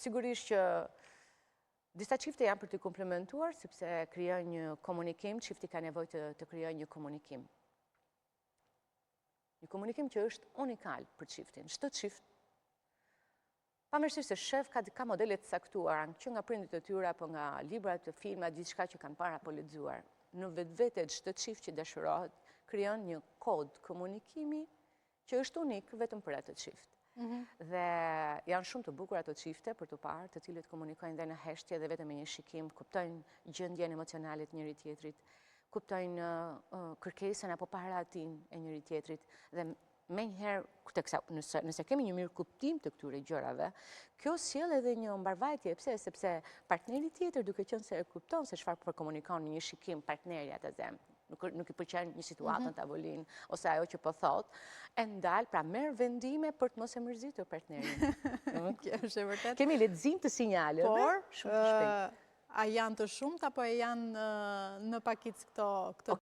Sigurisht që disa çifte janë për të komplementuar, sepse krijojnë një komunikim, çifti ka nevojë të krijojë një komunikim. Një komunikim që është unikal për çiftin. Çdo çift, pavarësisht se shef ka modele të caktuara, që nga prindit e tyre apo nga libra të filma, diçka që kanë parë apo lexuar. Në vetvete çdo çift që dashurohet krijon një kod komunikimi që është unik vetëm për atë çift. Dhe janë shumë të bukur ato çifte për të parë, të cilët komunikojnë dhe në heshtje dhe vetëm me një shikim, kuptojnë gjendjen emocionale të njëri tjetrit, kuptojnë kërkesën apo paratin e njëri tjetrit dhe menjëherë nëse kemi një mirë kuptim të këtyre gjërave, kjo sjell edhe një mbarvajtje, sepse partneri tjetër duke qenë se e kupton se çfarë po komunikon në një shikim partneri atë zemë, nuk i pëlqen një situatë në tavolinë ose ajo që po thot, e ndal, pra merr vendime për të mos e mërzitur partnerin. Kjo është e vërtetë. Kemi lexim të sinjaleve. Por, a janë të shumta apo janë në pakicë këto